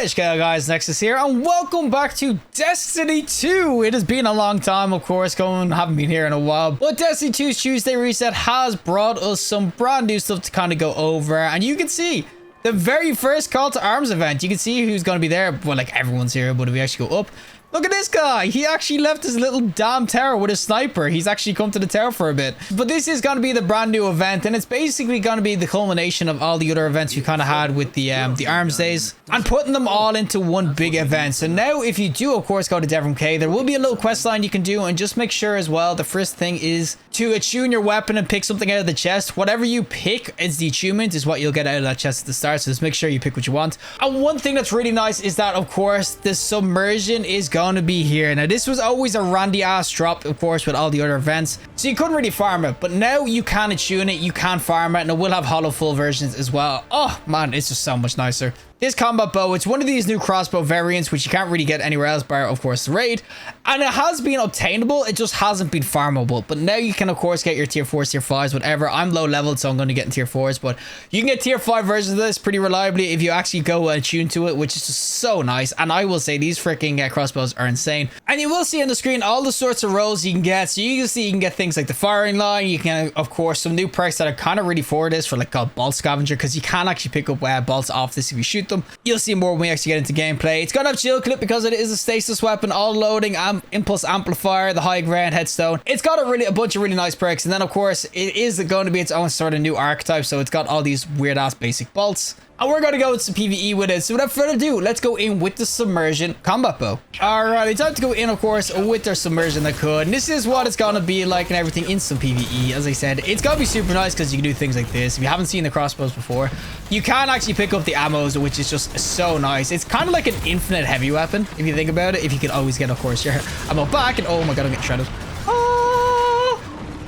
What is going on, guys? Nexas here, and welcome back to Destiny 2. It has been a long time, of course, haven't been here in a while, but Destiny 2's Tuesday reset has brought us some brand new stuff to kind of go over, and you can see the very first Call to Arms event. You can see who's going to be there. Well, like, everyone's here, but if we actually go up, look at this guy. He actually left his little damn tower with a sniper. He's actually come to the tower for a bit. But this is going to be the brand new event, and it's basically going to be the culmination of all the other events we kind of had with the arms days and putting them all into one big event. So now if you do, of course, go to Devrim K, there will be a little quest line you can do, and just make sure as well, the first thing is to attune your weapon and pick something out of the chest. Whatever you pick as the attunement is what you'll get out of that chest at the start, so just make sure you pick what you want. And one thing that's really nice is that, of course, the Submersion is going to be here. Now, this was always a randy ass drop, of course, with all the other events, so you couldn't really farm it, but now you can attune it, you can farm it, and it will have hollow full versions as well. Oh man, it's just so much nicer. This combat bow, it's one of these new crossbow variants, which you can't really get anywhere else bar, of course, the raid. And it has been obtainable, it just hasn't been farmable. But now you can, of course, get your tier 4s, tier 5s, whatever. I'm low leveled, so I'm going to get in tier 4s. But you can get tier 5 versions of this pretty reliably if you actually go attune to it, which is just so nice. And I will say, these freaking crossbows are insane. And you will see on the screen all the sorts of rolls you can get. So you can see you can get things like the firing line. You can, of course, some new perks that are kind of really for this, for like called Bolt Scavenger, because you can actually pick up bolts off this if you shoot them. You'll see more when we actually get into gameplay. It's gonna have chill clip because it is a stasis weapon, all loading, impulse amplifier, the high ground headstone. It's got a bunch of really nice perks, and then of course it is going to be its own sort of new archetype, so it's got all these weird ass basic bolts. And we're going to go with some PvE with it. So without further ado, let's go in with the Submersion combat bow. Alright, it's time to go in, of course, with our Submersion that could. And this is what it's going to be like and everything in some PvE. As I said, it's going to be super nice because you can do things like this. If you haven't seen the crossbows before, you can actually pick up the ammos, which is just so nice. It's kind of like an infinite heavy weapon, if you think about it. If you can always get, of course, your ammo back. And oh my god, I'm getting shredded. Oh!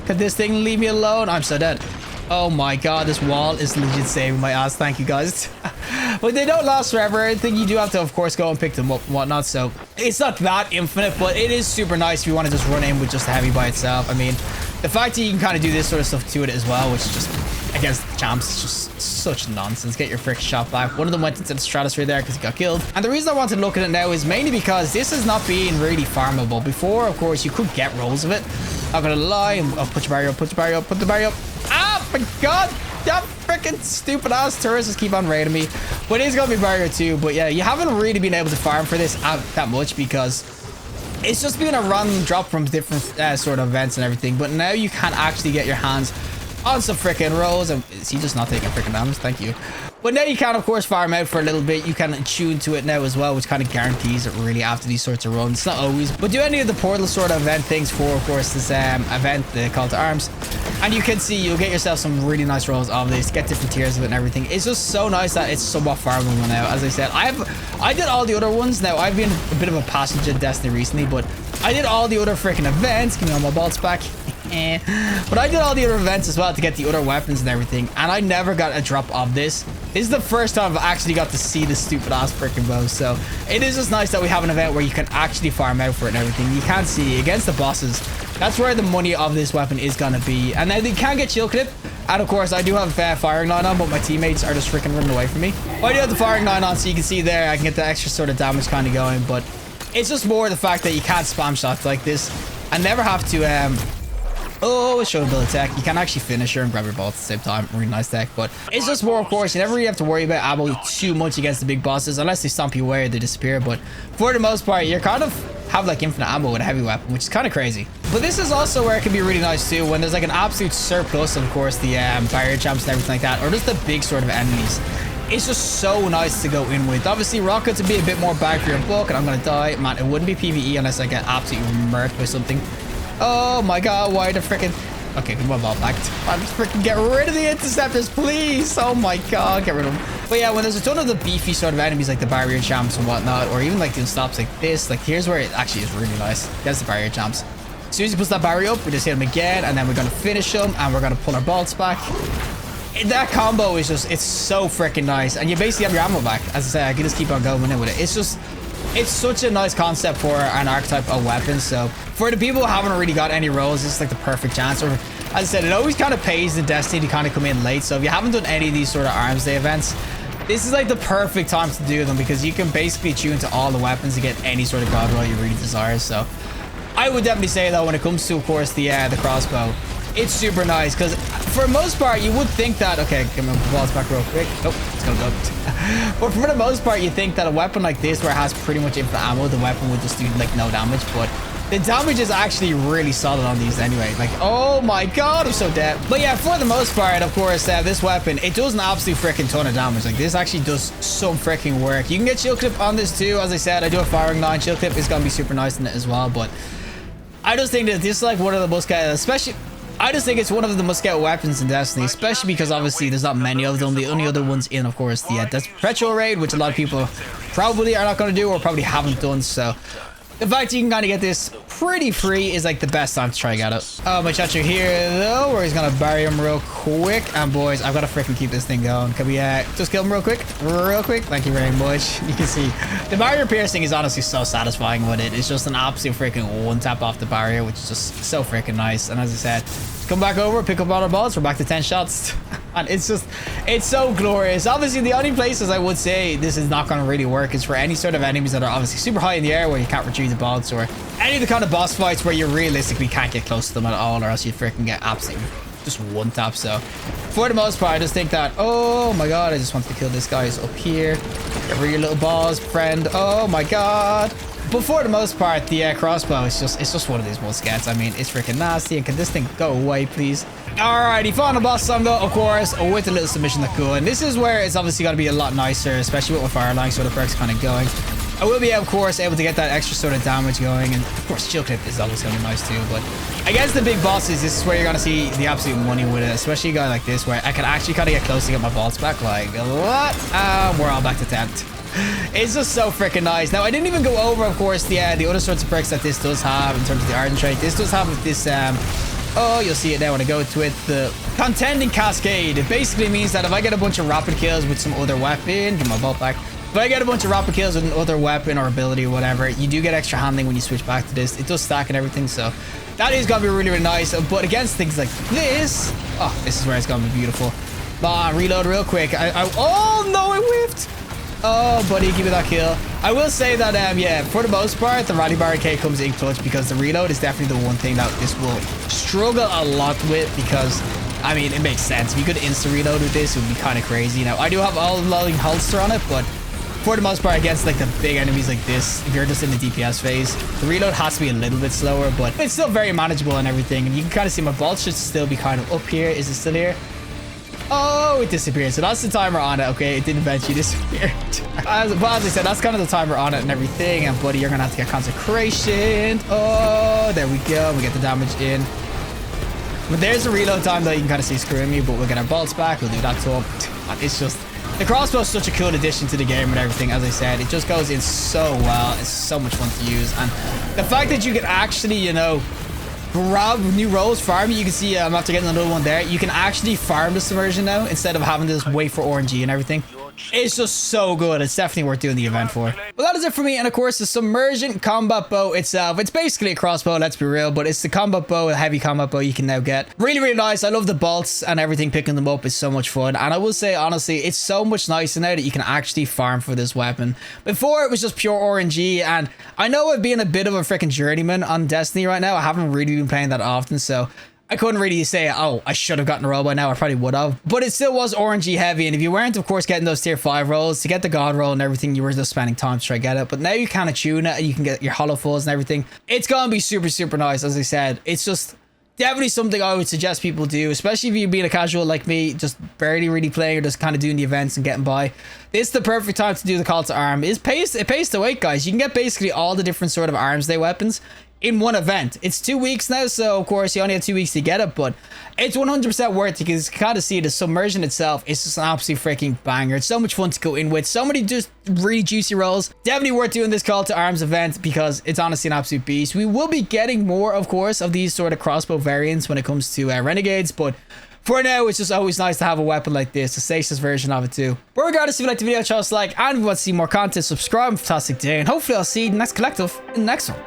Could this thing leave me alone? I'm so dead. Oh my god, this wall is legit saving my ass. Thank you, guys. But they don't last forever. I think you do have to, of course, go and pick them up and whatnot. So it's not that infinite, but it is super nice if you want to just run in with just a heavy by itself. I mean, the fact that you can kind of do this sort of stuff to it as well, which is just against the champs, is just such nonsense. Get your frick shot back. One of them went into the stratosphere there because he got killed. And the reason I wanted to look at it now is mainly because this is not being really farmable. Before, of course, you could get rolls of it. Not gonna lie. Oh, put your barrier up, put your barrier up, put the barrier up. Oh my god, that freaking stupid ass tourists just keep on raiding me. But it is gonna be barrier 2. But yeah, you haven't really been able to farm for this that much because it's just been a random drop from different sort of events and everything. But now you can actually get your hands on some freaking rolls. And is he just not taking freaking damage? Thank you. But now you can, of course, farm out for a little bit. You can tune to it now as well, which kind of guarantees it really after these sorts of runs. It's not always, but do any of the portal sort of event things for, of course, this event, the Call to Arms. And you can see you'll get yourself some really nice rolls of this, get different tiers of it and everything. It's just so nice that it's somewhat farmable now. As I said, I did all the other ones. Now, I've been a bit of a passenger in Destiny recently, but I did all the other freaking events. Give me all my bolts back. But I did all the other events as well to get the other weapons and everything, and I never got a drop of this. This is the first time I've actually got to see this stupid ass freaking bow, so it is just nice that we have an event where you can actually farm out for it and everything. You can see against the bosses, that's where the money of this weapon is gonna be. And now they can get chill clip, and of course I do have firing line on, but my teammates are just freaking running away from me. But I do have the firing line on, so you can see there I can get the extra sort of damage kind of going. But it's just more the fact that you can't spam shots like this and never have to oh, show a bit of tech. You can actually finish her and grab your ball at the same time. Really nice tech. But it's just more, of course, you never really have to worry about ammo too much against the big bosses unless they stomp you away or they disappear. But for the most part, you kind of have like infinite ammo with a heavy weapon, which is kind of crazy. But this is also where it can be really nice too, when there's like an absolute surplus, of course, the barrier champs and everything like that, or just the big sort of enemies. It's just so nice to go in with. Obviously, rockets would be a bit more bag for your buck, and I'm gonna die. Man, it wouldn't be PvE unless I get absolutely murked by something. Oh my god, why the freaking... Okay, come on, ball back. I'm just freaking get rid of the interceptors, please. Oh my god, get rid of them. But yeah, when there's a ton of the beefy sort of enemies like the barrier champs and whatnot, or even like the stops like this, like here's where it actually is really nice. There's the barrier champs. As soon as he puts that barrier up, we just hit him again, and then we're gonna finish him, and we're gonna pull our bolts back. That combo is just, it's so freaking nice, and you basically have your ammo back. As I say, I can just keep on going in with it. It's just, it's such a nice concept for an archetype of weapon. So for the people who haven't really got any rolls, this is like the perfect chance. Or as I said, it always kind of pays in Destiny to kind of come in late. So if you haven't done any of these sort of arms day events, This is like the perfect time to do them because you can basically tune to all the weapons to get any sort of god roll you really desire. So I would definitely say that when it comes to, of course, the crossbow, it's super nice because for the most part you would think that, okay, give me my balls back real quick. Oh, it's gonna go. But for the most part you think that a weapon like this where it has pretty much infinite ammo, the weapon would just do like no damage, but the damage is actually really solid on these anyway. Like, oh my god, I'm so dead. But yeah, for the most part, of course, this weapon, it does an absolute freaking ton of damage. Like, this actually does some freaking work. You can get shield clip on this too. As I said, I do a firing line. Shield clip is gonna be super nice in it as well. But I just think that this is like one of the most especially, I just think it's one of the must-get weapons in Destiny, especially because obviously there's not many of them. The only other ones in, of course, the Perpetual Raid, which a lot of people probably are not going to do or probably haven't done. So the fact that you can kind of get this pretty free is like the best time to try and get it. Oh, my chatcher here though, where he's gonna bury him real quick. And boys, I've got to freaking keep this thing going. Can we just kill him real quick? Thank you very much. You can see the barrier piercing is honestly so satisfying with it. It's just an absolute freaking one tap off the barrier, which is just so freaking nice. And as I said, come back over, pick up all our balls. We're back to 10 shots. And it's so glorious. Obviously, the only places I would say this is not going to really work is for any sort of enemies that are obviously super high in the air where you can't retrieve the balls, or any of the kind of boss fights where you realistically can't get close to them at all, or else you freaking get absolutely just one tap. So for the most part, I just think that, oh my god, I just want to kill this guy. He's up here. Get rid of your little balls, friend. Oh my god. But for the most part, the crossbow is just one of these must-gets. I mean, it's freaking nasty. And can this thing go away, please? Alrighty, final boss song though, of course, with a little submission that cool. And this is where it's obviously going to be a lot nicer, especially with my fireline sort of perks kind of going. I will be, of course, able to get that extra sort of damage going. And of course, shield clip is always going to be nice too. But against the big bosses, this is where you're going to see the absolute money with it, especially a guy like this, where I can actually kind of get close to get my balls back. Like, what? We're all back to 10. It's just so freaking nice. Now, I didn't even go over, of course, the other sorts of perks that this does have in terms of the Ardent Trait. This does have this, oh, you'll see it now when I go to it, the Contending Cascade. It basically means that if I get a bunch of rapid kills with some other weapon, give my bolt back. If I get a bunch of rapid kills with another weapon or ability or whatever, you do get extra handling when you switch back to this. It does stack and everything, so that is going to be really, really nice. But against things like this, oh, this is where it's going to be beautiful. Reload real quick. Oh, no, I whiffed. Oh, buddy, give me that kill. I will say that, yeah, for the most part, the Rally Barricade comes in clutch because the reload is definitely the one thing that this will struggle a lot with because, I mean, it makes sense. If you could insta-reload with this, it would be kind of crazy. Now, I do have all-loading holster on it, but for the most part, against, like, the big enemies like this, if you're just in the DPS phase, the reload has to be a little bit slower, but it's still very manageable and everything. And you can kind of see my vault should still be kind of up here. Is it still here? Oh, it disappeared. So that's the timer on it. Okay, it did eventually disappear. But as I said, that's kind of the timer on it and everything. And buddy, you're gonna have to get consecration. Oh, there we go. We get the damage in. But there's the reload time that you can kind of see screwing me, but we'll get our bolts back. We'll do that to him. It's just, the crossbow is such a cool addition to the game and everything. As I said, it just goes in so well. It's so much fun to use. And the fact that you can actually, you know, grab new rolls, farm it. You can see after getting another one there, you can actually farm the submersion now instead of having to just wait for RNG and everything. It's just so good. It's definitely worth doing the event for. Well, that is it for me. And of course, the Submersion combat bow itself, it's basically a crossbow, let's be real, but it's the combat bow, a heavy combat bow you can now get. Really, really nice. I love the bolts and everything. Picking them up is so much fun. And I will say, honestly, it's so much nicer now that you can actually farm for this weapon. Before, it was just pure RNG. And I know I've been a bit of a freaking journeyman on Destiny right now. I haven't really been playing that often, so I couldn't really say, oh, I should have gotten a roll by now. I probably would have. But it still was RNG heavy. And if you weren't, of course, getting those tier 5 rolls, to get the god roll and everything, you were just spending time to try to get it. But now you kind of tune it and you can get your hollow falls and everything. It's going to be super, super nice. As I said, it's just definitely something I would suggest people do, especially if you're being a casual like me, just barely really playing or just kind of doing the events and getting by. This is the perfect time to do the call to arm. It pays to wait, guys. You can get basically all the different sort of arms day weapons in one event. It's 2 weeks now, so of course you only have 2 weeks to get it, but it's 100% worth it because you can kind of see the Submersion itself is just an absolute freaking banger. It's so much fun to go in with, so many just really juicy rolls. Definitely worth doing this call to arms event because it's honestly an absolute beast. We will be getting more, of course, of these sort of crossbow variants when it comes to Renegades, but for now, it's just always nice to have a weapon like this, a stasis version of it too. But regardless, if you like the video, show us a like, and if you want to see more content, subscribe. Fantastic day, and hopefully I'll see you in the next collective in the next one.